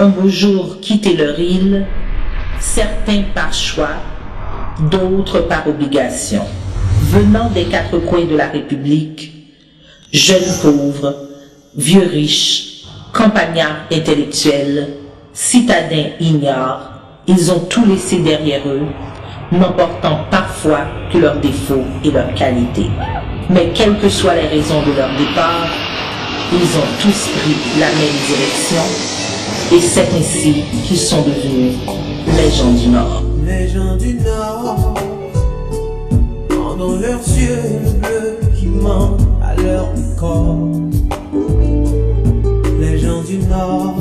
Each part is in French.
un beau jour quitté leur île, certains par choix, d'autres par obligation, venant des quatre coins de la République, jeunes pauvres, vieux riches, campagnards intellectuels, citadins ignares, ils ont tout laissé derrière eux, n'emportant parfois que leurs défauts et leurs qualités. Mais quelles que soient les raisons de leur départ, ils ont tous pris la même direction et c'est ainsi qu'ils sont devenus les gens du Nord. Les gens du Nord, dans leurs yeux le bleu qui ment à leur corps. Les gens du Nord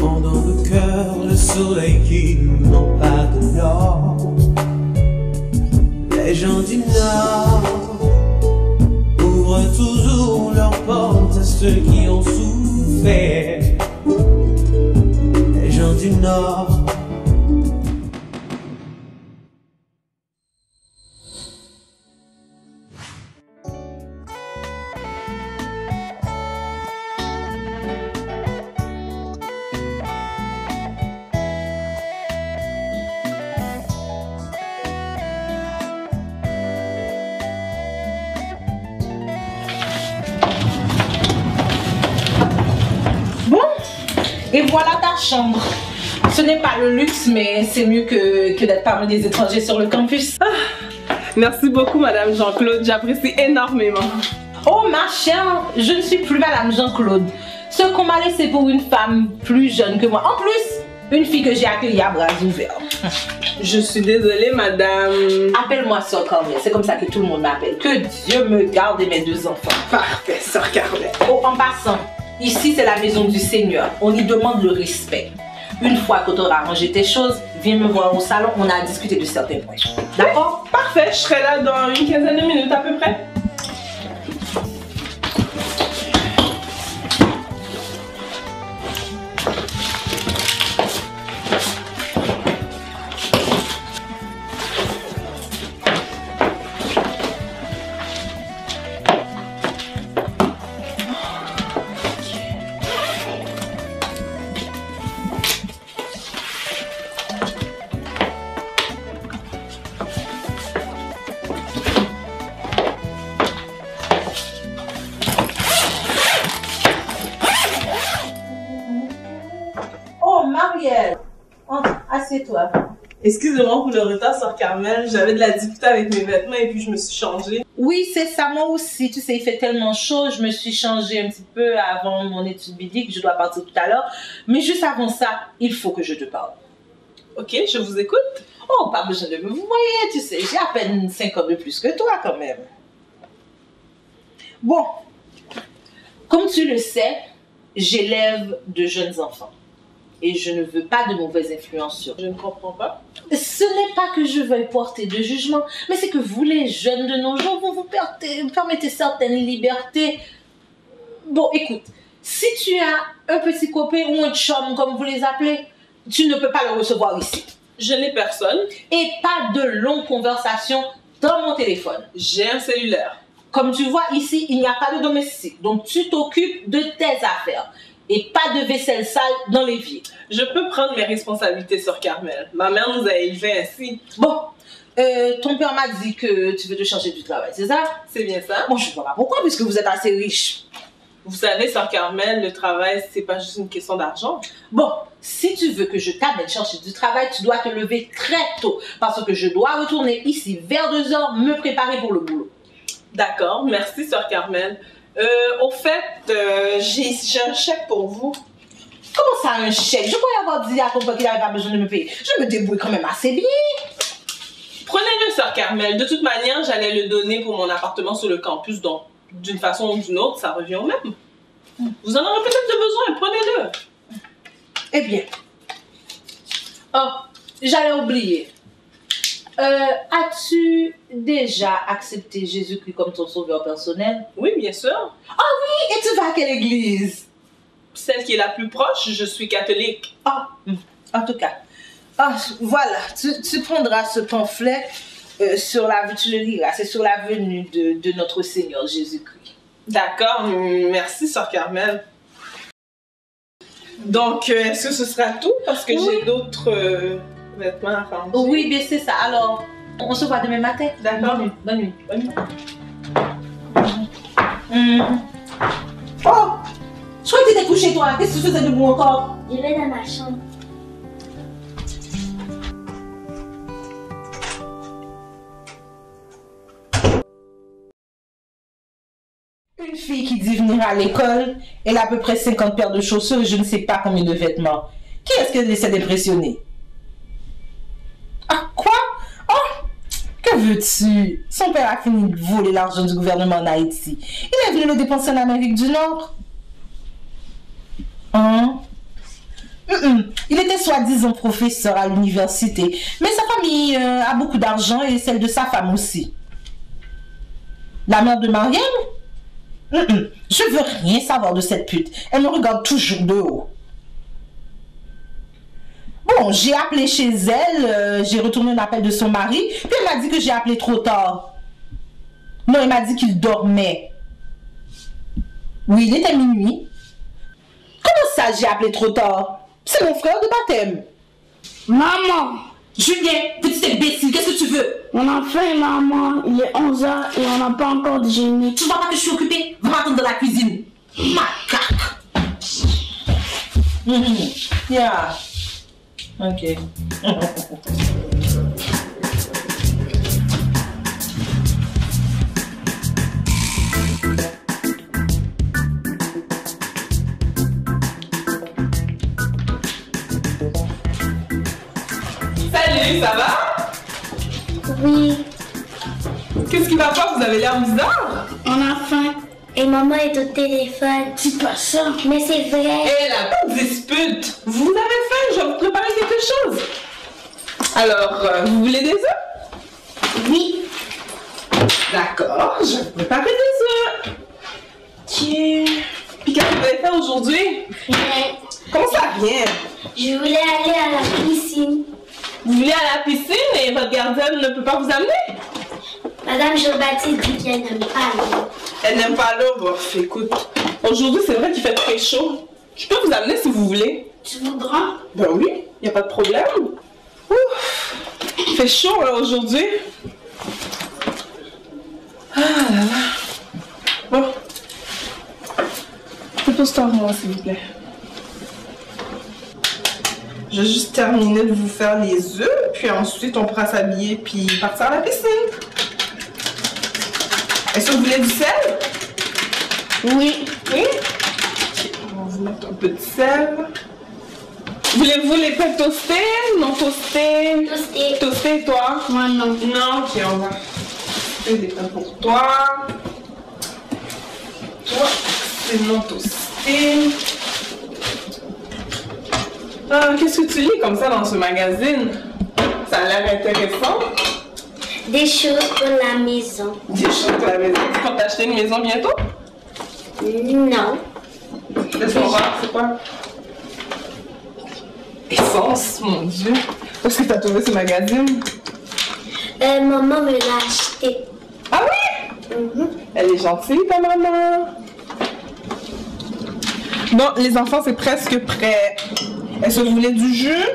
ont dans le cœur le soleil qui n'ont pas de l'or. Les gens du Nord ouvrent toujours leurs portes à ceux qui ont souffert. Les gens du Nord. Et voilà ta chambre. Ce n'est pas le luxe, mais c'est mieux que d'être parmi des étrangers sur le campus. Merci beaucoup, Madame Jean-Claude. J'apprécie énormément. Oh, ma chère, je ne suis plus Madame Jean-Claude. Ce qu'on m'a laissé pour une femme plus jeune que moi. En plus, une fille que j'ai accueillie à bras ouverts. Je suis désolée, Madame. Appelle-moi Sœur Carmel. C'est comme ça que tout le monde m'appelle. Que Dieu me garde et mes deux enfants. Parfait, Sœur Carmel. Oh, en passant. Ici, c'est la maison du Seigneur. On y demande le respect. Une fois que tu auras rangé tes choses, viens me voir au salon. On a discuté de certains points. D'accord? Parfait, je serai là dans une quinzaine de minutes à peu près. Marielle, entre, assieds-toi. Excusez-moi pour le retard, Sœur Carmel. J'avais de la difficulté avec mes vêtements et puis je me suis changée. Oui, c'est ça, moi aussi. Tu sais, il fait tellement chaud. Je me suis changée un petit peu avant mon étude biblique. Je dois partir tout à l'heure. Mais juste avant ça, il faut que je te parle. Ok, je vous écoute. Oh, pas besoin de me vous voyez, tu sais. J'ai à peine 5 ans de plus que toi, quand même. Bon, comme tu le sais, j'élève de jeunes enfants. Et je ne veux pas de mauvaises influences sur eux. Je ne comprends pas. Ce n'est pas que je veuille porter de jugement, mais c'est que vous, les jeunes de nos jours, vous permettez certaines libertés. Bon, écoute, si tu as un petit copain ou un chum, comme vous les appelez, tu ne peux pas le recevoir ici. Je n'ai personne. Et pas de longues conversations dans mon téléphone. J'ai un cellulaire. Comme tu vois, ici, il n'y a pas de domestique. Donc, tu t'occupes de tes affaires. Et pas de vaisselle sale dans l'évier. Je peux prendre mes responsabilités, Sœur Carmel. Ma mère nous a élevés ainsi. Bon, ton père m'a dit que tu veux te changer du travail, c'est ça? C'est bien ça. Bon, je ne vois pas pourquoi, puisque vous êtes assez riche. Vous savez, Sœur Carmel, le travail, c'est pas juste une question d'argent. Bon, si tu veux que je t'amène chercher du travail, tu dois te lever très tôt. Parce que je dois retourner ici vers 2 heures, me préparer pour le boulot. D'accord, merci, Sœur Carmel. Au fait, j'ai un chèque pour vous. Comment ça, un chèque? Je pourrais avoir dit à ton père qu'il n'avait pas besoin de me payer. Je me débrouille quand même assez bien. Prenez-le, Sœur Carmel. De toute manière, j'allais le donner pour mon appartement sur le campus, donc d'une façon ou d'une autre, ça revient au même. Vous en aurez peut-être besoin, prenez-le. Eh bien. Oh, j'allais oublier. As-tu déjà accepté Jésus-Christ comme ton sauveur personnel? Oui, bien sûr. Ah oui, et tu vas à quelle église? Celle qui est la plus proche, je suis catholique. Ah, en tout cas. Ah, voilà, tu prendras ce pamphlet sur la tu le liras, c'est sur la venue de notre Seigneur Jésus-Christ. D'accord, merci, Sœur Carmel. Donc, est-ce que ce sera tout? Parce que Oui. j'ai d'autres vêtements à ranger. Oui, bien c'est ça. Alors, on se voit demain matin. D'accord. Bonne nuit. Bonne nuit. Bonne nuit. Oh! Je crois que tu étais couché, toi. Qu'est-ce que tu faisais debout encore? Je vais dans ma chambre. Une fille qui dit venir à l'école, elle a à peu près 50 paires de chaussures et je ne sais pas combien de vêtements. Qui est-ce qu'elle essaie d'impressionner? Ah, quoi? Oh, que veux-tu? Son père a fini de voler l'argent du gouvernement en Haïti. Il est venu le dépenser en Amérique du Nord. Hein? Il était soi-disant professeur à l'université, mais sa famille a beaucoup d'argent et celle de sa femme aussi. La mère de Marielle? Je veux rien savoir de cette pute. Elle me regarde toujours de haut. Bon, j'ai appelé chez elle, j'ai retourné un appel de son mari, puis elle m'a dit que j'ai appelé trop tard. Non, elle m'a dit qu'il dormait. Oui, il était minuit. Comment ça, j'ai appelé trop tard? C'est mon frère de baptême. Maman, Julien, petit imbécile, qu'est-ce que tu veux? on a faim, maman. Il est 11h et on n'a pas encore déjeuné. Tu vois pas que je suis occupée? Va m'attendre dans la cuisine. Macaque. Yeah. Ok. Salut, ça va? Oui, Qu'est-ce qui va pas? Vous avez l'air bizarre. on a faim. Et maman est au téléphone. C'est pas ça. Mais c'est vrai. Eh, la dispute! Vous avez faim, je vais vous préparer quelque chose. Alors, vous voulez des œufs? Oui. D'accord, je vais vous préparer des œufs. Tiens. Puis qu'est-ce que vous allez faire aujourd'hui? Rien. Comment ça vient? Je voulais aller à la piscine. Vous voulez à la piscine et votre gardienne ne peut pas vous amener? Madame Jo-Baptiste dit qu'elle n'aime pas l'eau. Elle n'aime pas l'eau. Bon, écoute, aujourd'hui c'est vrai qu'il fait très chaud. Je peux vous amener si vous voulez. Tu voudras? Ben oui, il n'y a pas de problème. Ouf, il fait chaud là aujourd'hui. Ah là là. Bon. Dépose-toi moi s'il vous plaît. Je vais juste terminer de vous faire les œufs, puis ensuite on pourra s'habiller puis partir à la piscine. Est-ce que vous voulez du sel? Oui. Oui? On va vous mettre un peu de sel. Voulez-vous les pains toastés? Non toastés? Toasté. Toastés, toi? Moi non. Non, ok, on va faire des pains pour toi. Toi, c'est non toasté. Ah, qu'est-ce que tu lis comme ça dans ce magazine? Ça a l'air intéressant. Des choses pour la maison. Des choses pour la maison. Tu comptes t'acheter une maison bientôt? Non. Laisse-moi voir, c'est quoi? Essence, mon Dieu. Où est-ce que t'as trouvé ce magazine? Maman me l'a acheté. Ah oui? Elle est gentille, ta maman. Bon, les enfants, c'est presque prêt. Est-ce que vous voulez du jus?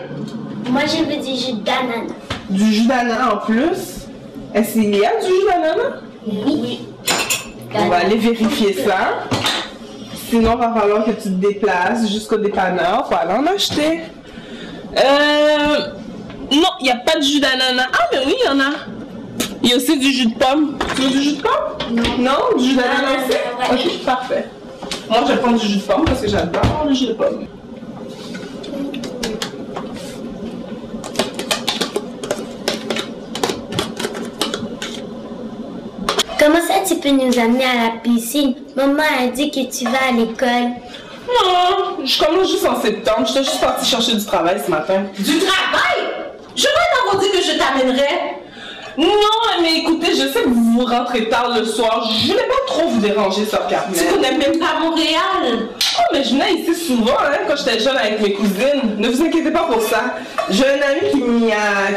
Moi, je veux du jus d'ananas. Du jus d'ananas en plus? Est-ce qu'il y a du jus d'ananas? Oui. On va aller vérifier ça. Sinon, il va falloir que tu te déplaces jusqu'au dépanneur pour aller en acheter. Non, il n'y a pas de jus d'ananas. Ah, mais oui, il y en a. Il y a aussi du jus de pomme. Tu veux du jus de pomme? Non. Non? Du jus d'ananas aussi? Ouais. Ok, parfait. Moi, je vais prendre du jus de pomme parce que j'adore le jus de pomme. Comment ça, tu peux nous amener à la piscine? Maman a dit que tu vas à l'école. Non, je commence juste en septembre. J'étais juste partie chercher du travail ce matin. Du travail? Je vais t'avoir dit que je t'amènerai. Non, mais écoutez, je sais que vous rentrez tard le soir. Je voulais pas trop vous déranger, sœur Carmen. Tu connais même pas Montréal. Oh, mais je venais ici souvent, hein, quand j'étais jeune avec mes cousines. Ne vous inquiétez pas pour ça. J'ai un ami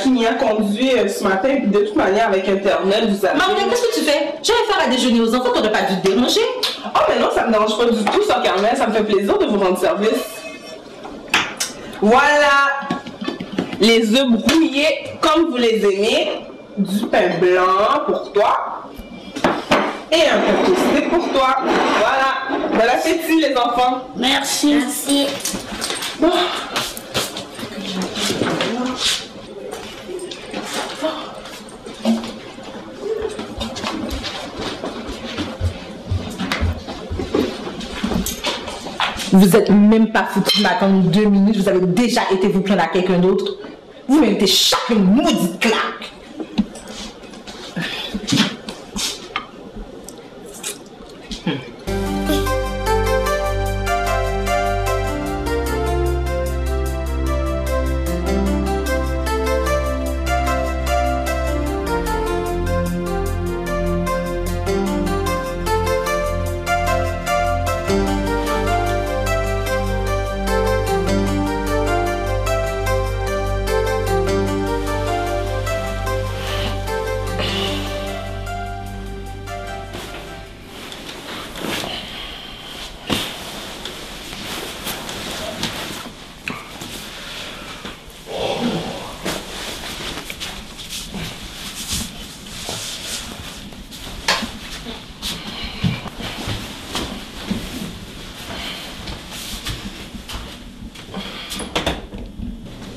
qui m'y a conduit ce matin, puis de toute manière, avec Internet, vous savez... Maman, qu'est-ce que tu fais? J'allais faire à déjeuner aux enfants, t'aurais pas dû te déranger. Oh, mais non, ça me dérange pas du tout, sœur Carmen. Ça me fait plaisir de vous rendre service. Voilà les œufs brouillés comme vous les aimez, du pain blanc pour toi et un pain toasté pour toi. Voilà, bon appétit les enfants. Merci. Merci. Vous êtes même pas foutu de m'attendre 2 minutes, vous avez déjà été vous plaindre à quelqu'un d'autre. Vous méritez chaque maudite claque.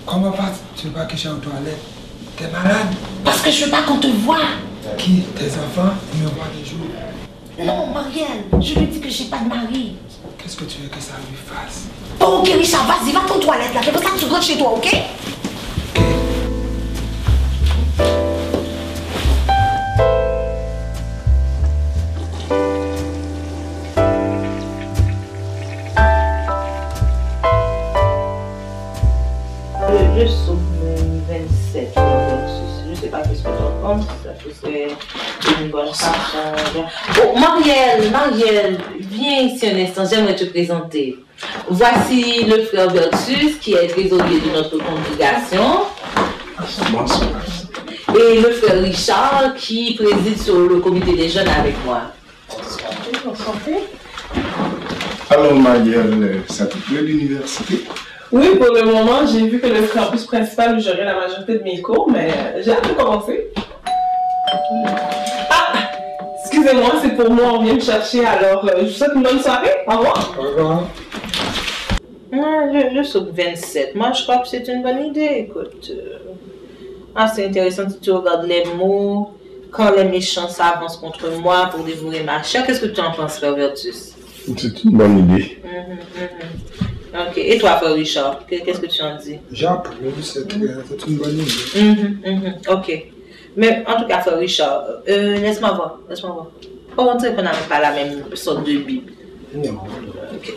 Comment tu vas que je suis aux toilettes? T'es malade? Parce que je veux pas qu'on te voie. Qui? Tes enfants? Ils me voient des jours. Non, Marielle, je lui dis que j'ai pas de mari. Qu'est-ce que tu veux que ça lui fasse? Oh, ok, Richard, vas-y, va aux toilettes là. C'est pour ça que tu rentres chez toi, ok? Je sauve 27. Je sais pas ce que tu en penses. C'est une bonne façon. Oh, Marielle, viens ici un instant. J'aimerais te présenter. Voici le frère Bertus qui est trésorier de notre congrégation. Et le frère Richard qui préside sur le comité des jeunes avec moi. Alors Marielle, ça te plaît l'université? Oui, pour le moment, j'ai vu que le campus principal gérait la majorité de mes cours, mais j'ai hâte de commencer. Ah! Excusez-moi, c'est pour moi, on vient me chercher, alors je vous souhaite une bonne soirée. Au revoir. Au revoir. Je saute 27. Moi, je crois que c'est une bonne idée. Écoute, c'est intéressant si tu regardes les mots. Quand les méchants s'avancent contre moi pour dévorer ma chair, qu'est-ce que tu en penses, frère Vertus? C'est une bonne idée. Ok. Et toi, frère Richard, qu'est-ce que tu en dis? J'approuve, c'est une bonne idée. Ok. Mais en tout cas, frère Richard, laisse-moi voir. On dirait qu'on n'a pas la même sorte de Bible. Non. Ok.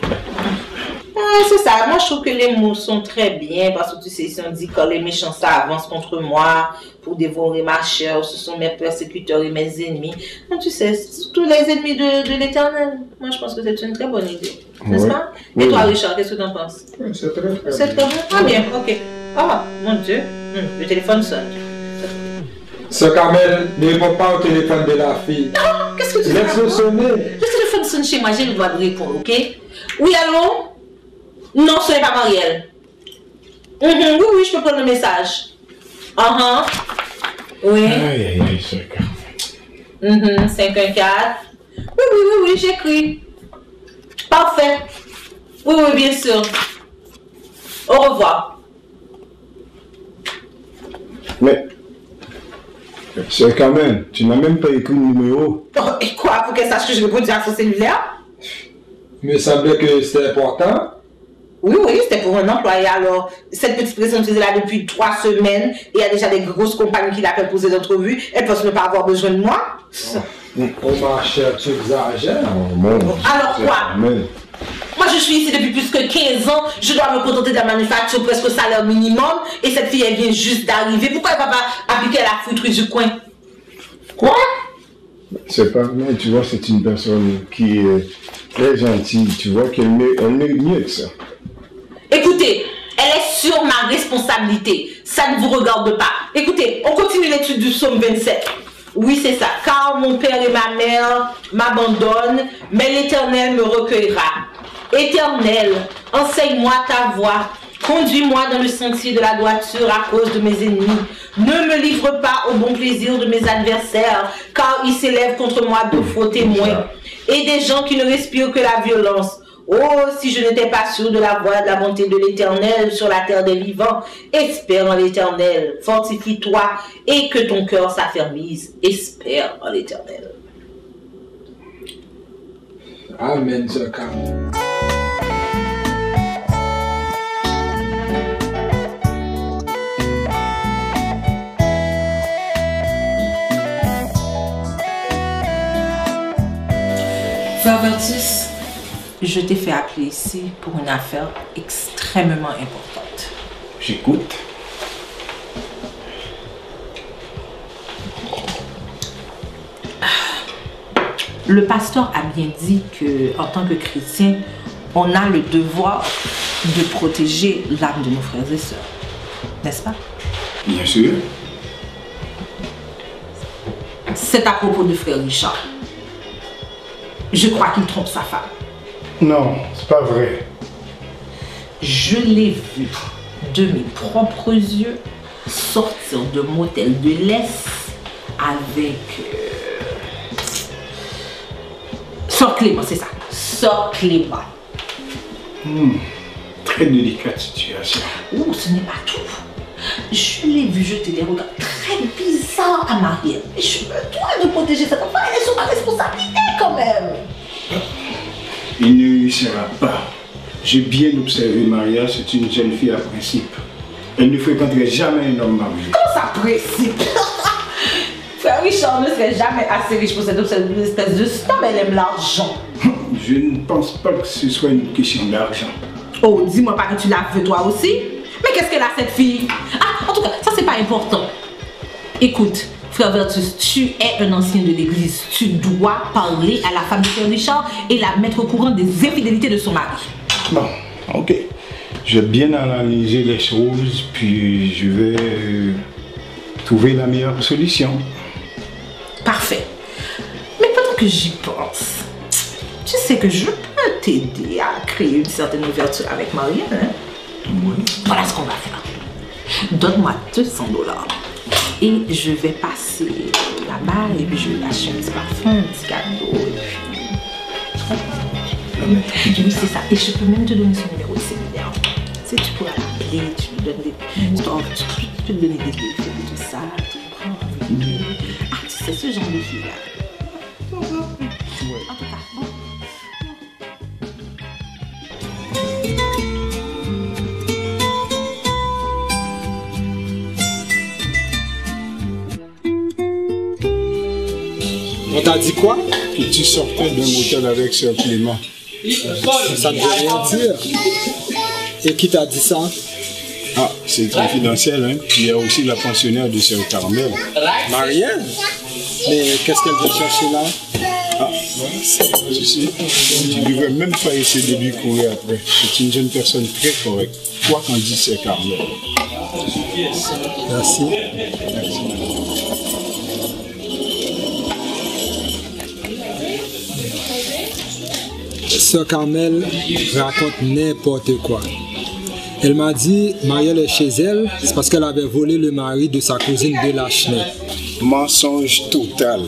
C'est ça, moi je trouve que les mots sont très bien parce que tu sais, si on dit quand les méchants s'avancent contre moi pour dévorer ma chair, ce sont mes persécuteurs et mes ennemis. Donc tu sais, tous les ennemis de l'Éternel. Moi je pense que c'est une très bonne idée, n'est-ce pas? Et toi Richard, qu'est-ce que tu en penses? C'est très bien. C'est très bien. Ah bien, ok. Ah, mon Dieu, le téléphone sonne. Sœur Carmel, ne réponds pas au téléphone de la fille. Non, qu'est-ce que tu dis? Laisse-le sonner. Le téléphone sonne chez moi, j'ai le droit de répondre, ok? Oui, allô? Non, ce n'est pas Marielle. Oui, je peux prendre le message. Oui. Aïe, sœur Carmel. 514. Oui, j'écris. Parfait. Oui, bien sûr. Au revoir. Mais, sœur Carmel, tu n'as même pas écrit le numéro. Oh, et quoi? Pour qu'elle sache que je répondais à son cellulaire? Il me semblait que c'était important. Oui, c'était pour un employé. Alors, cette petite personne faisait là depuis 3 semaines et il y a déjà des grosses compagnies qui l'appellent pour des entrevues. Elles pensent ne pas avoir besoin de moi. Oh ma chère, tu exagères. Alors quoi? Moi, je suis ici depuis plus que 15 ans. Je dois me contenter de la manufacture presque au salaire minimum. Et cette fille, elle vient juste d'arriver. Pourquoi elle ne va pas appliquer la fouillerie du coin? Quoi? C'est pas mais tu vois, c'est une personne qui est très gentille. Tu vois qu'elle mérite mieux que ça. Écoutez, elle est sur ma responsabilité. Ça ne vous regarde pas. Écoutez, on continue l'étude du psaume 27. Oui, c'est ça. Car mon père et ma mère m'abandonnent, mais l'Éternel me recueillera. Éternel, enseigne-moi ta voie. Conduis-moi dans le sentier de la droiture à cause de mes ennemis. Ne me livre pas au bon plaisir de mes adversaires, car ils s'élèvent contre moi de faux témoins et des gens qui ne respirent que la violence. Oh, si je n'étais pas sûr de la voie de la bonté de l'Éternel sur la terre des vivants, espère en l'Éternel, fortifie-toi et que ton cœur s'affermisse, espère en l'Éternel. Amen, Sœur Carmel. Frère Vertus, je t'ai fait appeler ici pour une affaire extrêmement importante. J'écoute. Le pasteur a bien dit que, en tant que chrétien, on a le devoir de protéger l'âme de nos frères et sœurs. N'est-ce pas? Bien sûr. C'est à propos de frère Richard. Je crois qu'il trompe sa femme. Non, c'est pas vrai. Je l'ai vu de mes propres yeux sortir de motel de l'Est avec... Sœur Clément, c'est ça. Sœur Clément. Très délicate situation. Oh, ce n'est pas tout. Je l'ai vu jeter des regards très bizarres à Marielle. Et je me dois de protéger cette enfant. Elle est sur ma responsabilité quand même. Il ne réussira pas. J'ai bien observé Maria, c'est une jeune fille à principe. Elle ne fréquenterait jamais un homme marié. Comment ça principe? Frère Richard ne serait jamais assez riche pour cette espèce de star, mais elle aime l'argent. Je ne pense pas que ce soit une question d'argent. Oh, dis-moi pas que tu la veux toi aussi. Mais qu'est-ce qu'elle a cette fille? Ah, en tout cas, ça c'est pas important. Écoute, frère Vertus, tu es un ancien de l'église. Tu dois parler à la femme de frère Richard et la mettre au courant des infidélités de son mari. Bon, ok. Je vais bien analyser les choses, puis je vais trouver la meilleure solution. Parfait. Mais pendant que j'y pense, tu sais que je peux t'aider à créer une certaine ouverture avec Marielle, hein? Oui. Voilà ce qu'on va faire. Donne-moi $200 et je vais passer là-bas et puis je vais acheter un petit parfum, un petit cadeau et puis... Oui, c'est ça. Et je peux même te donner son numéro de cellulaire. Tu sais, tu pourras l'appeler, tu lui donnes des... Tu peux te donner des défis et tout ça. Tu prends ah, tu sais, ce genre de fille-là. En tout cas, bon. On t'a dit quoi? Que tu sortais d'un motel avec Sœur Clément. Ça ne veut rien dire. Et qui t'a dit ça? Ah, c'est confidentiel, hein. Il y a aussi la pensionnaire de Sœur Carmel. Marielle? Mais qu'est-ce qu'elle veut chercher là? Ah, tu sais, tu ne devrais même pas essayer de lui courir après. C'est une jeune personne très correcte. Quoi qu'en dise Sœur Carmel. Merci. Merci. Sœur Carmel raconte n'importe quoi. Elle m'a dit, Marielle est chez elle, c'est parce qu'elle avait volé le mari de sa cousine de Lachenay. Mensonge total.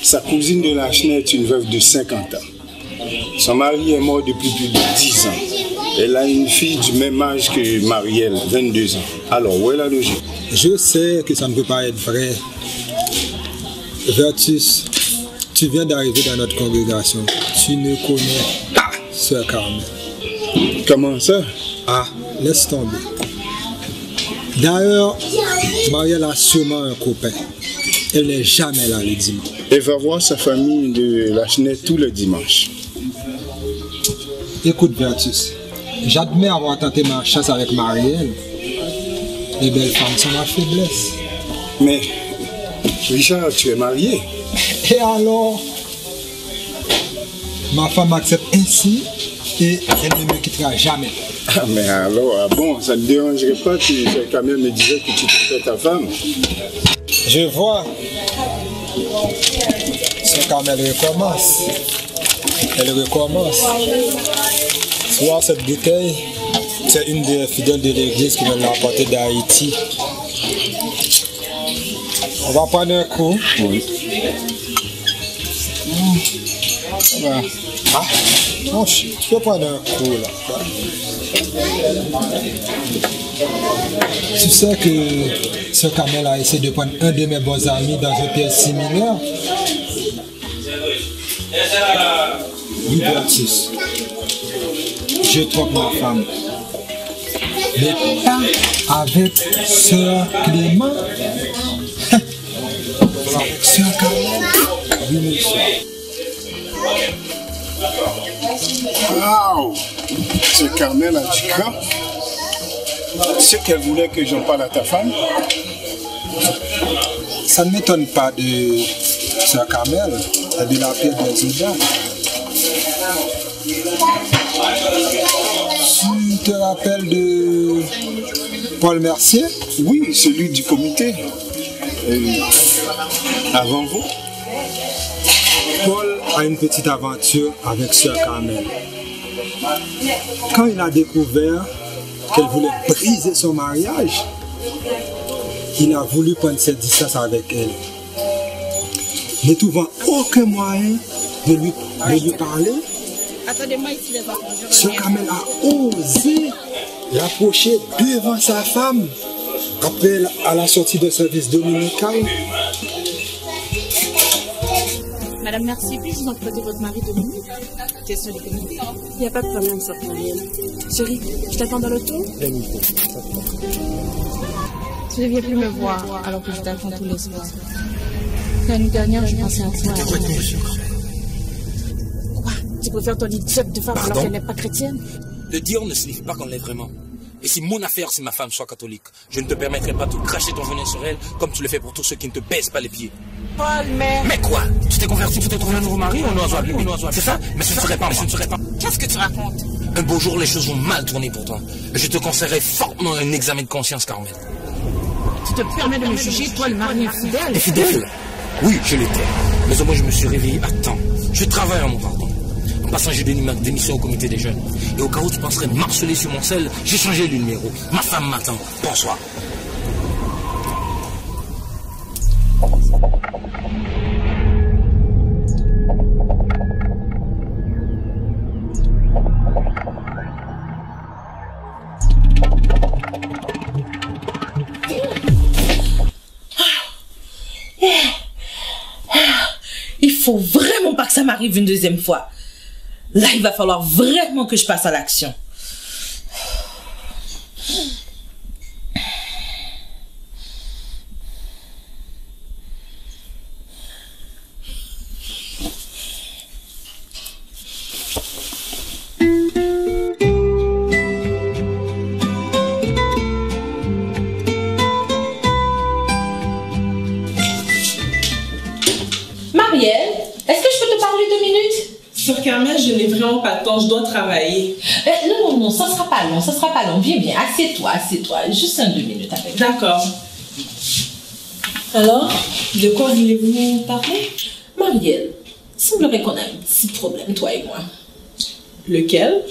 Sa cousine de Lachenay est une veuve de 50 ans. Son mari est mort depuis plus de 10 ans. Elle a une fille du même âge que Marielle, 22 ans. Alors, où est la logique? Je sais que ça ne peut pas être vrai. Vertus, tu viens d'arriver dans notre congrégation. Tu ne connais pas Sœur Carmel. Comment ça? Ah, laisse tomber. D'ailleurs, Marielle a sûrement un copain. Elle n'est jamais là le dimanche. Elle va voir sa famille de Lachenay tous les dimanches. Écoute, Vertus, j'admets avoir tenté ma chance avec Marielle. Les belles femmes sont ma faiblesse. Mais, Richard, tu es marié? Et alors? Ma femme m'accepte ainsi et elle ne me quittera jamais. Ah, mais alors, ah bon, ça ne te dérangerait pas que Sœur Carmel me disait que tu trompais ta femme? Je vois. Sœur Carmel recommence. Elle recommence. Tu vois cette bouteille? Tu c'est une des fidèles de l'église qui me l'a apporté d'Haïti. On va prendre un coup. Oui. Voilà. Ah, mon chien, tu peux prendre un coup là. Tu sais que ce Carmel a essayé de prendre un de mes bons amis dans un piège similaire. Libertus. Je trompe ma femme. Mais pas avec Sœur Clément. Avec Sœur Carmel. Oui, monsieur. Waouh! Ce Carmel a du cran. Ce qu'elle voulait que j'en parle à ta femme. Ça ne m'étonne pas de Sœur Carmel et de la pierre des Zouda. Tu te rappelles de Paul Mercier? Oui, celui du comité. Avant vous? Paul a une petite aventure avec Sœur Carmel. Quand il a découvert qu'elle voulait briser son mariage, il a voulu prendre cette distance avec elle. Ne trouvant aucun moyen de lui parler, Sœur Carmel a osé l'approcher devant sa femme, après à la sortie de service dominical. Madame, merci. Puis-je vous emprunter votre mari 2 minutes? Question économique. Il n'y a pas de problème, ça, Marielle. Chérie, je t'attends dans l'auto? Tu ne viens plus me voir alors que je t'attends tous les soirs. La nuit dernière, je pensais à toi. Quoi? Tu préfères ton idiot de femme alors qu'elle n'est pas chrétienne? Le dire ne signifie pas qu'on l'est vraiment. Et si mon affaire, c'est ma femme soit catholique, je ne te permettrai pas de cracher ton venin sur elle comme tu le fais pour tous ceux qui ne te baissent pas les pieds. Paul, mais... Mais quoi? Tu t'es converti pour te trouver un nouveau mari ou un oiseau à plumes? C'est ça? Mais ce ne serait pas moi. Qu'est-ce que tu racontes? Un beau jour, les choses vont mal tourner pour toi. Je te conseillerais fortement un examen de conscience, Carmel. Tu te permets de me juger, toi, le mari infidèle? Infidèle? Oui, je l'étais. Mais au moins, je me suis réveillé à temps. Je travaille à mon pardon. En passant, j'ai donné ma démission au comité des jeunes. Et au cas où tu penserais marceler sur mon sel, j'ai changé le numéro. Ma femme m'attend. Bonsoir. Il faut vraiment pas que ça m'arrive une deuxième fois. Là, il va falloir vraiment que je passe à l'action. Marielle, est-ce que je peux te parler 2 minutes? Sœur Carmel, je n'ai vraiment pas de temps, je dois travailler. Non, ça sera pas long, Viens, assieds-toi. Juste 2 minutes avec. D'accord. Alors, de quoi voulez-vous parler? Marielle, il semblerait qu'on a un petit problème, toi et moi. Lequel?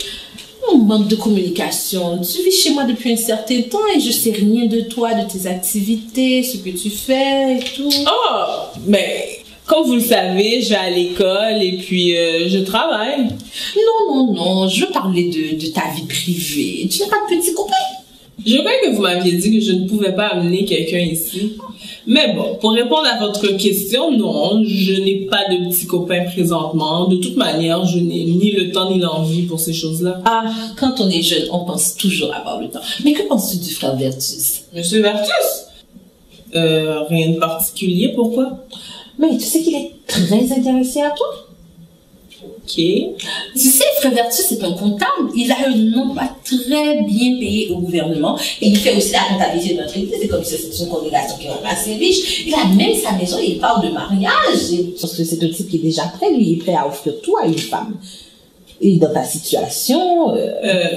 On manque de communication. Tu vis chez moi depuis un certain temps et je sais rien de toi, de tes activités, ce que tu fais et tout. Oh, mais... Comme vous le savez, je vais à l'école et puis je travaille. Non, je veux parler de ta vie privée. Tu n'as pas de petit copain? Je crois que vous m'aviez dit que je ne pouvais pas amener quelqu'un ici. Mais bon, pour répondre à votre question, non, je n'ai pas de petit copain présentement. De toute manière, je n'ai ni le temps ni l'envie pour ces choses-là. Ah, quand on est jeune, on pense toujours avoir le temps. Mais que penses-tu du frère Vertus? Monsieur Vertus? Rien de particulier, pourquoi? Mais tu sais qu'il est très intéressé à toi. Ok. Tu sais, frère Vertus, c'est un comptable. Il a un emploi très bien payé au gouvernement. Et il fait aussi la comptabilité de notre église. C'est comme si c'était une congrégation qui est assez riche. Il a même sa maison et il parle de mariage. Parce que c'est un type qui est déjà prêt. Lui, il est prêt à offrir tout à une femme. Et dans ta situation...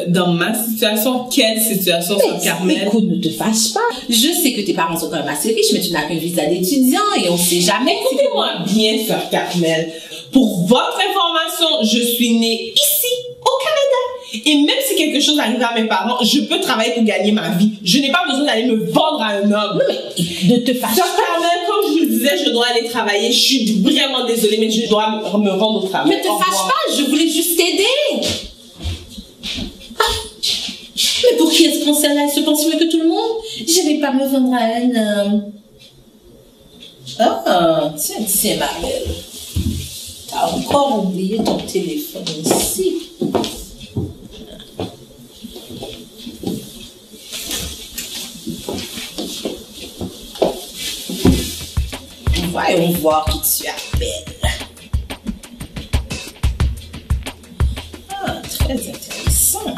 Dans ma situation? Quelle situation, Sœur Carmel? Écoute, ne te fâche pas. Je sais que tes parents sont quand même assez riches, mais tu n'as qu'un visa d'étudiant et on ne sait jamais. Écoutez-moi bien, Sœur Carmel. Pour votre information, je suis née ici, au Canada. Et même si quelque chose arrive à mes parents, je peux travailler pour gagner ma vie. Je n'ai pas besoin d'aller me vendre à un homme. Non, mais ne te fâche pas. Comme je le disais, je dois aller travailler. Je suis vraiment désolée, mais je dois me rendre au travail. Ne te fâche pas, je voulais juste t'aider. Mais pour qui est-ce qu'on celle-là? Elle se pense mieux que tout le monde? Je vais pas me vendre à un homme. Ah, tiens, ma belle. T'as encore oublié ton téléphone ici. Voyons voir qui tu appelles. Ah, très intéressant.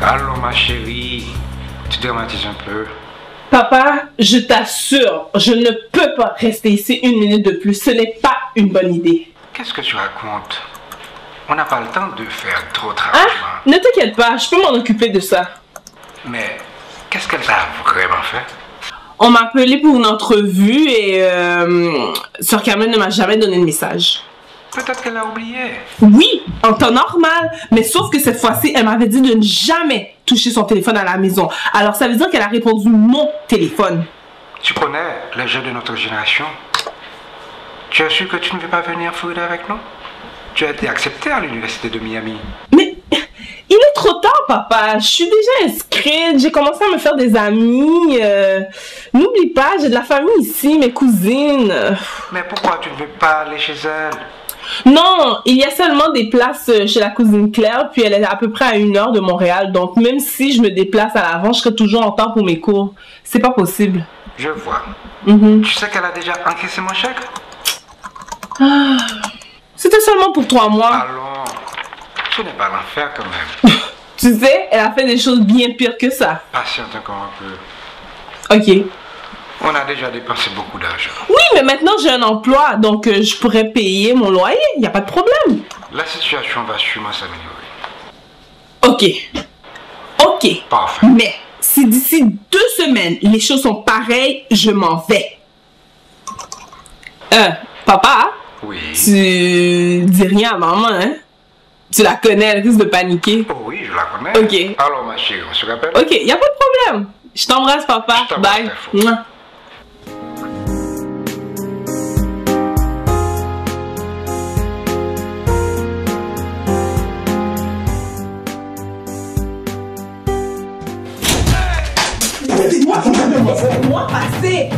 Allô ma chérie, tu dramatises un peu. Papa, je t'assure, je ne peux pas rester ici une minute de plus. Ce n'est pas une bonne idée. Qu'est-ce que tu racontes? On n'a pas le temps de faire trop de travail. Ah, ne t'inquiète pas, je peux m'en occuper de ça. Mais qu'est-ce qu'elle t'a vraiment fait? On m'a appelé pour une entrevue et Sœur Carmel ne m'a jamais donné de message. Peut-être qu'elle a oublié. Oui, en temps normal. Mais sauf que cette fois-ci, elle m'avait dit de ne jamais toucher son téléphone à la maison. Alors ça veut dire qu'elle a répondu mon téléphone. Tu connais les jeux de notre génération? Tu as su que tu ne veux pas venir Florida avec nous? Tu as été accepté à l'université de Miami. Mais il est trop tard, papa. Je suis déjà inscrite. J'ai commencé à me faire des amis. N'oublie pas, j'ai de la famille ici, mes cousines. Mais pourquoi tu ne veux pas aller chez elle? Non, il y a seulement des places chez la cousine Claire, puis elle est à peu près à 1 heure de Montréal. Donc même si je me déplace à l'avance, je serai toujours en temps pour mes cours. C'est pas possible. Je vois. Tu sais qu'elle a déjà encaissé mon chèque? Ah, c'était seulement pour 3 mois. Allons, ce n'est pas l'enfer quand même. Tu sais, elle a fait des choses bien pires que ça. Patiente encore un peu. Ok. On a déjà dépensé beaucoup d'argent. Oui, mais maintenant j'ai un emploi, donc je pourrais payer mon loyer, il n'y a pas de problème. La situation va sûrement s'améliorer. Ok. Ok. Parfait. Mais si d'ici 2 semaines, les choses sont pareilles, je m'en vais. Papa? Oui. Tu dis rien à maman, hein? Tu la connais, elle risque de paniquer. Oh oui, je la connais. Ok. Alors ma chérie, on se rappelle? Ok, il n'y a pas de problème. Je t'embrasse, papa. Je t'embrasse, bye. Mouah. Moi passer.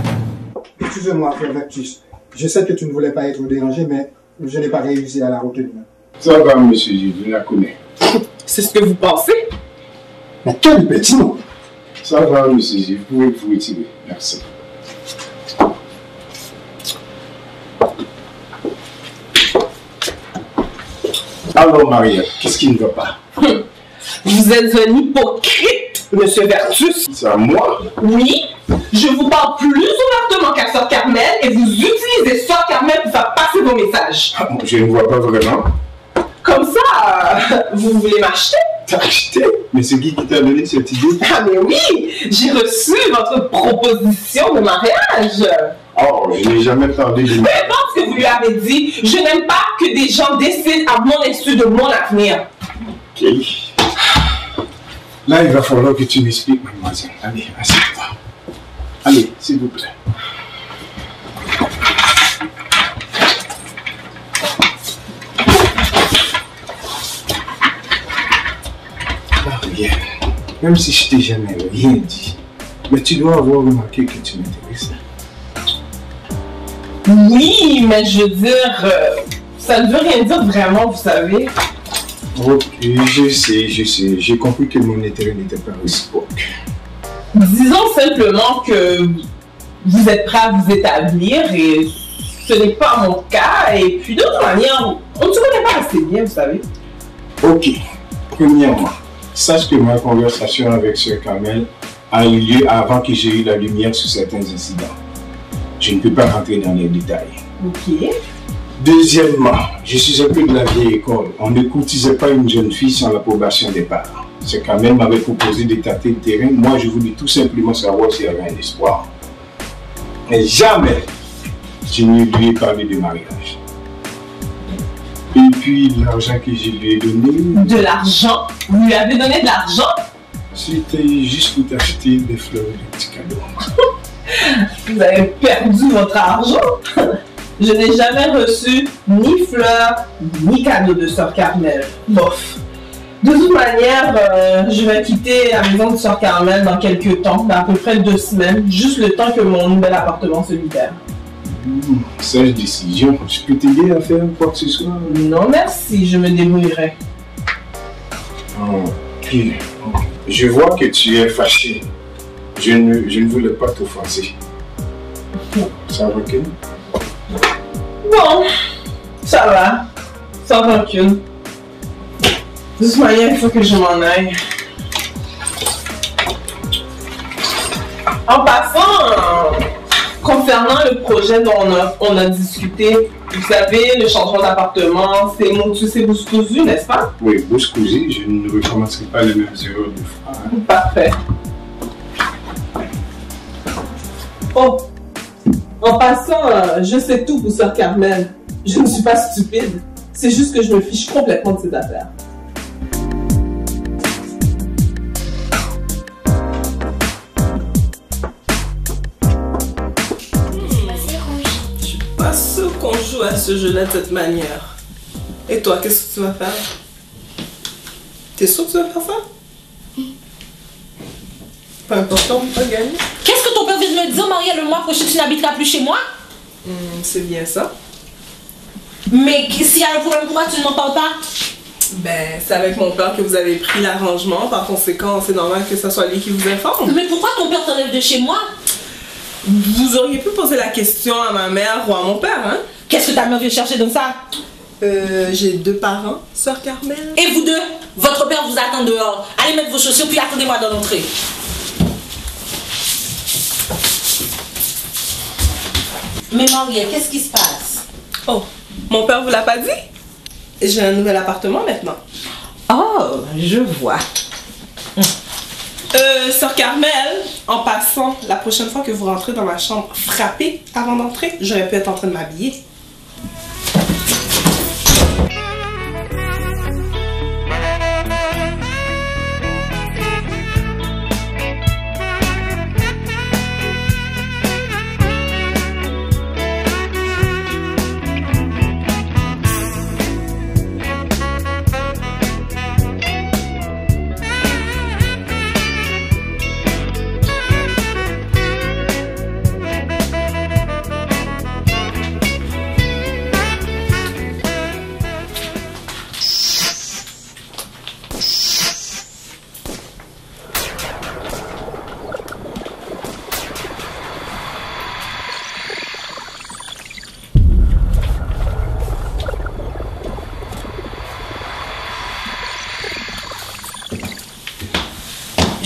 Excusez-moi, frère Baptiste. Je sais que tu ne voulais pas être dérangé, mais je n'ai pas réussi à la retenir. Ça va, monsieur, je la connais. C'est ce que vous pensez? Mais quel petit nom! Ça va, monsieur, vous pouvez vous retirer. Merci. Alors, Maria, qu'est-ce qui ne va pas? Vous êtes un hypocrite, monsieur Vertus. C'est à moi? Oui, je vous parle plus ouvertement qu'à Sœur Carmel et vous utilisez Sœur Carmel pour faire passer vos messages. Ah, je ne vois pas vraiment. Comme ça, vous voulez m'acheter? T'acheter? Mais c'est qui t'a donné cette idée? Ah mais oui, j'ai reçu votre proposition de mariage. Oh, je n'ai jamais parlé de... Peu importe ce que vous lui avez dit, je n'aime pas que des gens décident à mon insu de mon avenir. Ok. Là, il va falloir que tu m'expliques, mademoiselle. Allez, assieds-toi. Allez, s'il vous plaît. Marielle, même si je t'ai jamais rien dit, mais tu dois avoir remarqué que tu m'intéresses. Oui, mais je veux dire, ça ne veut rien dire vraiment, vous savez. Ok, je sais. J'ai compris que mon intérêt n'était pas réciproque. Disons simplement que vous êtes prêt à vous établir et ce n'est pas mon cas. Et puis de toute manière, on ne se connaît pas assez bien, vous savez. Ok, premièrement, sache que ma conversation avec Sœur Carmel a eu lieu avant que j'ai eu la lumière sur certains incidents. Je ne peux pas rentrer dans les détails. Ok. Deuxièmement, je suis un peu de la vieille école. On ne courtisait pas une jeune fille sans l'approbation des parents. C'est quand même m'avait proposé de tâter le terrain. Moi, je voulais tout simplement savoir s'il y avait un espoir. Mais jamais je ne lui ai parlé de mariage. Et puis, l'argent que je lui ai donné... De l'argent? Vous lui avez donné de l'argent? C'était juste pour t'acheter des fleurs et des petits cadeaux. Vous avez perdu votre argent? Je n'ai jamais reçu ni fleurs, ni cadeaux de Sœur Carmel. Bof. De toute manière, je vais quitter la maison de Sœur Carmel dans quelques temps, dans à peu près 2 semaines, juste le temps que mon nouvel appartement se libère. Sage décision. Je peux t'aider à faire quoi que ce soit? Non merci, je me débrouillerai. Ok. Je vois que tu es fâché. Je ne voulais pas t'offenser. Ça va, ok? Bon, ça va. Sans rancune. De toute manière, il faut que je m'en aille. En passant, concernant le projet dont on a discuté, vous savez, le changement d'appartement, c'est Montoussé Bouscousu, n'est-ce pas? Oui, Bouscousu, je ne recommencerai pas les mêmes erreurs de fois. Hein. Parfait. Oh, en passant, je sais tout pour Sœur Carmel. Je ne suis pas stupide. C'est juste que je me fiche complètement de cette affaire. Je suis pas sûre qu'on joue à ce jeu-là de cette manière. Et toi, qu'est-ce que tu vas faire? T'es sûr que tu vas faire ça? Pas important pour pas gagner. Qu'est-ce que ton père vient de me dire, Marielle? Le mois prochain, tu n'habiteras plus chez moi? C'est bien ça. Mais s'il y a un problème, pourquoi tu ne m'en parles pas? Ben, c'est avec mon père que vous avez pris l'arrangement. Par conséquent, c'est normal que ce soit lui qui vous informe. Mais pourquoi ton père t'enlève de chez moi? Vous auriez pu poser la question à ma mère ou à mon père, hein? Qu'est-ce que ta mère vient chercher dans ça? J'ai 2 parents, Sœur Carmel. Et vous deux? Votre père vous attend dehors. Allez mettre vos chaussures, puis attendez-moi dans l'entrée. Mais Marielle, qu'est-ce qui se passe? Oh, mon père vous l'a pas dit? J'ai un nouvel appartement maintenant. Oh, je vois. Sœur Carmel, en passant, la prochaine fois que vous rentrez dans ma chambre, frappez avant d'entrer. J'aurais pu être en train de m'habiller.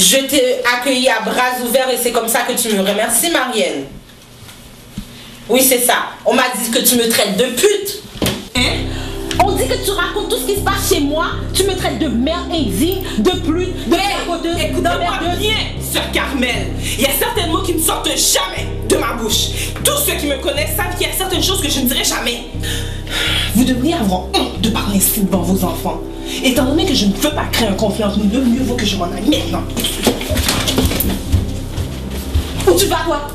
Je t'ai accueilli à bras ouverts et c'est comme ça que tu me remercies, Marielle. Oui, c'est ça. On m'a dit que tu me traites de pute. Hein? On dit que tu racontes tout ce qui se passe chez moi. Tu me traites de mère indigne, de pute, de capoteuse. Écoutez-moi bien, Sœur Carmel. Il y a certains mots qui ne sortent jamais de ma bouche. Tous ceux qui me connaissent savent qu'il y a certaines choses que je ne dirai jamais. Vous devriez avoir honte de parler ainsi devant vos enfants. Étant donné que je ne veux pas créer un conflit entre nous deux, mieux vaut que je m'en aille maintenant. Où tu vas, toi?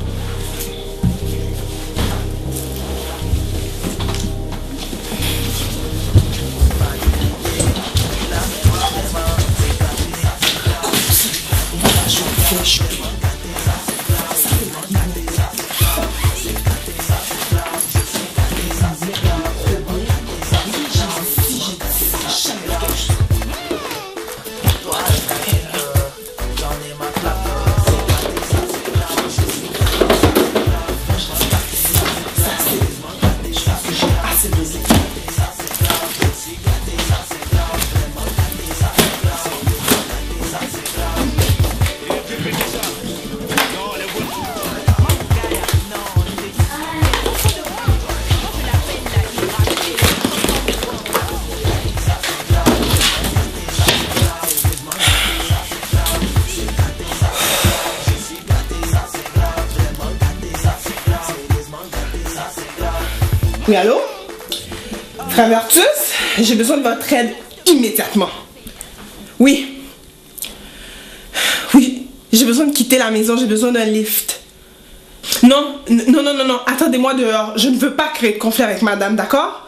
Oui, allô? Frère Vertus, j'ai besoin de votre aide immédiatement. Oui. Oui, j'ai besoin de quitter la maison, j'ai besoin d'un lift. Non, attendez-moi dehors. Je ne veux pas créer de conflit avec madame, d'accord?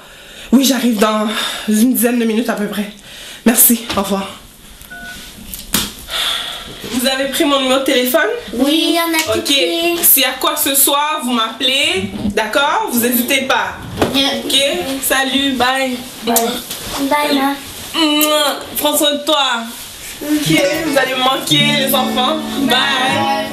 Oui, j'arrive dans une dizaine de minutes à peu près. Merci, au revoir. Vous avez pris mon numéro de téléphone? Oui, on a tout pris. Ok, s'il y a quoi que ce soit, vous m'appelez, d'accord? Vous n'hésitez pas. Ok, salut, bye. Bye, ma. Prends soin de toi. Ok, vous allez me manquer, les enfants. Bye.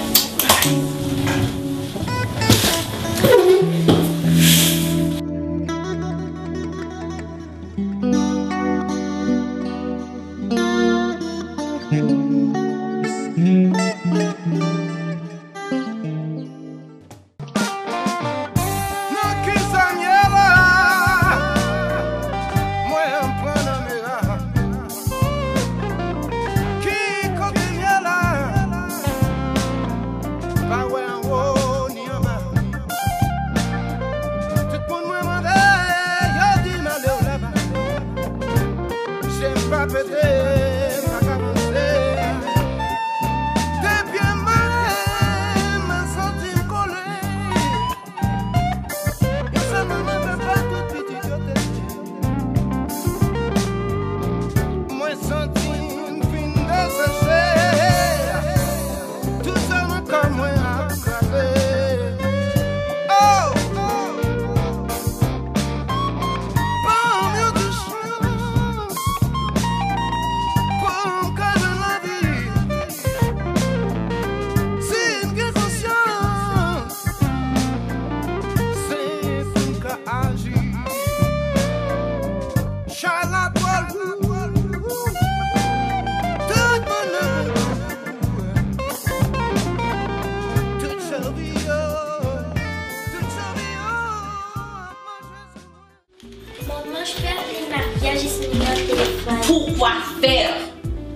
Pourquoi faire?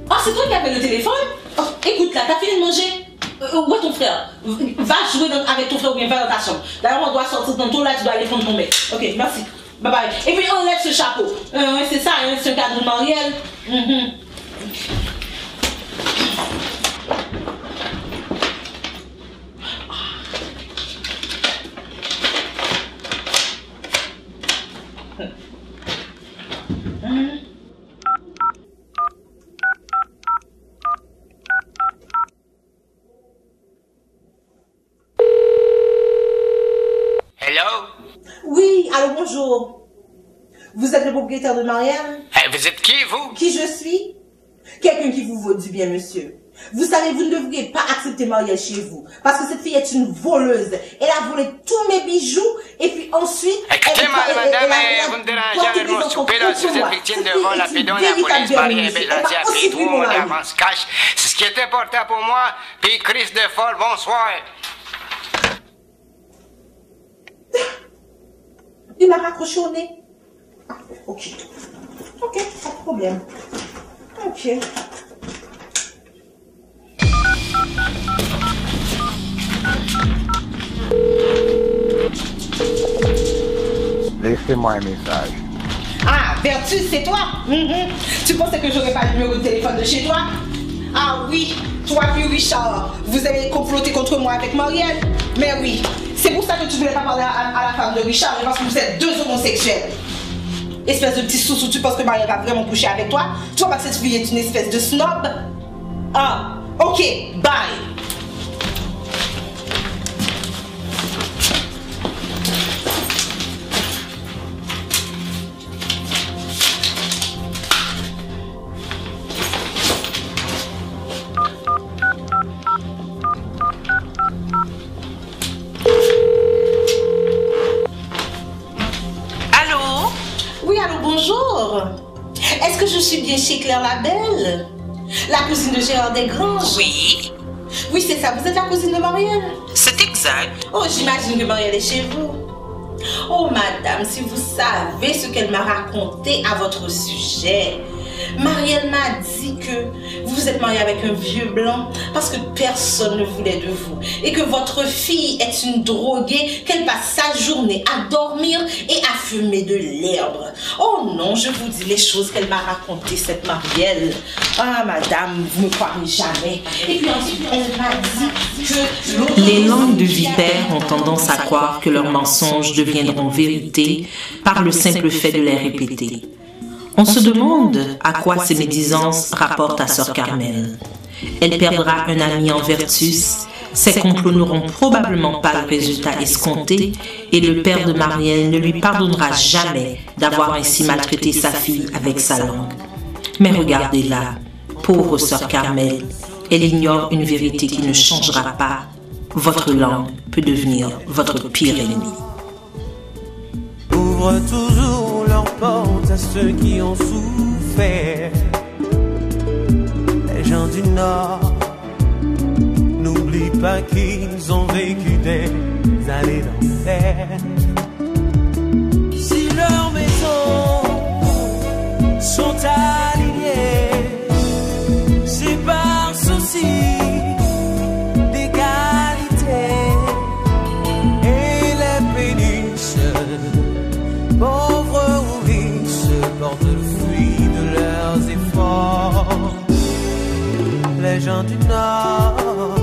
Oh, c'est toi qui appelles le téléphone? Oh, écoute là, t'as fini de manger? Où est ton frère? Va jouer avec ton frère ou bien va dans ta chambre. D'ailleurs, on doit sortir tantôt là, tu dois aller prendre ton bain. Ok, merci. Bye bye. Et puis enlève ce chapeau. C'est ça, hein, c'est un cadeau de Marielle. Oui, allô, bonjour. Vous êtes le propriétaire de Marielle? Vous êtes qui, vous? Qui je suis? Quelqu'un qui vous vaut du bien, monsieur. Vous savez, vous ne devriez pas accepter Marielle chez vous. Parce que cette fille est une voleuse. Elle a volé tous mes bijoux. Et puis ensuite... Écoutez, madame, vous me dérangez avec mon souper, là, si vous êtes victime de vol, appelez-donc la police, Marielle Bélanti, appelez tout, on avance cash. C'est ce qui est important pour moi. Puis crise de folle, bonsoir. Il m'a raccroché au nez. Ah, ok. Ok, pas de problème. Ok. Laissez-moi un message. Ah, Vertus, c'est toi? Tu pensais que j'aurais pas le numéro de téléphone de chez toi? Ah oui, toi puis Richard, vous avez comploté contre moi avec Marielle. Mais oui, c'est pour ça que tu voulais pas parler à la femme de Richard, parce que vous êtes deux homosexuels. Espèce de petit sous-sous, tu penses que Marielle va vraiment coucher avec toi? Tu vois pas que cette fille est une espèce de snob? Ah, ok, bye. Bonjour. Est-ce que je suis bien chez Claire Labelle? La cousine de Gérard Desgranges? Oui. Oui, c'est ça. Vous êtes la cousine de Marielle? C'est exact. Oh, j'imagine que Marielle est chez vous. Oh, madame, si vous savez ce qu'elle m'a raconté à votre sujet. Marielle m'a dit que vous vous êtes marié avec un vieux blanc parce que personne ne voulait de vous et que votre fille est une droguée, qu'elle passe sa journée à dormir et à fumer de l'herbe. Oh non, je vous dis les choses qu'elle m'a racontées, cette Marielle. Ah madame, vous ne me croirez jamais. Et puis ensuite, elle m'a dit que... Les langues de vipères ont tendance à croire que leurs mensonges deviendront vérité par le simple fait de les répéter. On se demande à quoi ces médisances rapportent à Sœur Carmel. Elle perdra un ami en vertus, ses complots n'auront probablement pas le résultat escompté et le père de Marielle ne lui pardonnera jamais d'avoir ainsi maltraité sa fille avec sa langue. Mais regardez-la, pauvre Sœur Carmel, elle ignore une vérité qui ne changera pas. Votre langue peut devenir votre pire ennemi. Ouvre toujours leurs portes à ceux qui ont souffert. Les gens du Nord, n'oublie pas qu'ils ont vécu des années d'enfer. Si leurs maisons sont alignées, c'est par souci d'égalité. Et les péniches, pauvres ou riches, portent le fruit de leurs efforts. Les gens du Nord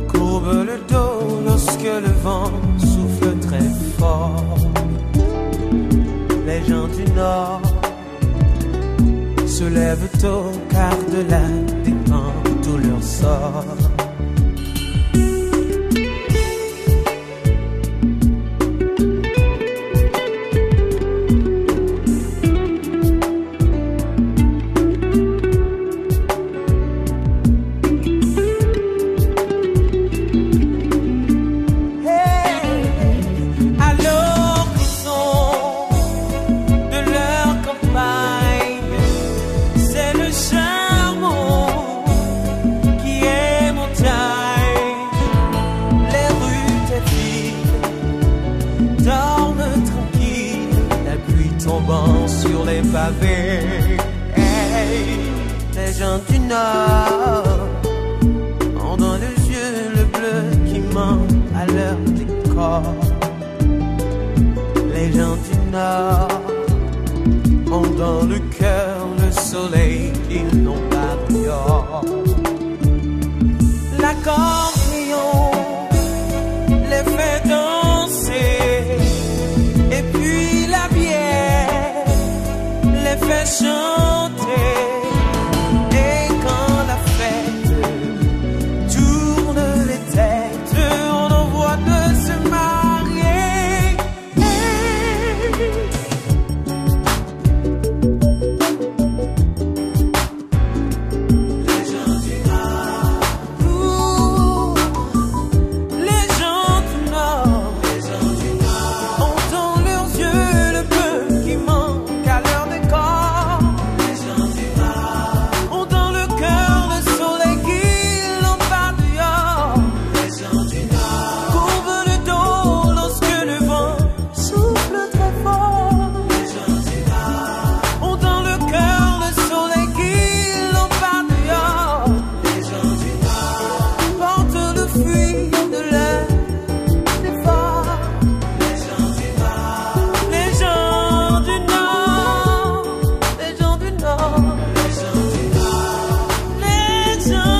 courbent le dos lorsque le vent souffle très fort. Les gens du Nord se lèvent tôt car de là dépend tout leur sort. Sur les pavés, hey, les gens du Nord ont dans les yeux le bleu qui manque à leur décor. Les gens du Nord ont dans le cœur le soleil qu'ils n'ont pas dehors. L'accordéon les fait danser et puis la bière les fait chanter. Et quand la fête tourne les têtes, on en voit de se marier. Les gens du Nord, les gens du Nord, ont dans leurs yeux le bleu qui manque à leur décor. Les gens du Nord ont dans le cœur le soleil qu'ils n'ont pas dehors. Les gens du Nord couvrent le dos lorsque le vent souffle très fort. Les gens du Nord ont dans le cœur le soleil qu'ils n'ont pas dehors. Les gens du Nord portent le fruit de leur effort. Les gens du Nord, les gens du Nord, les gens du Nord, les gens du Nord, les gens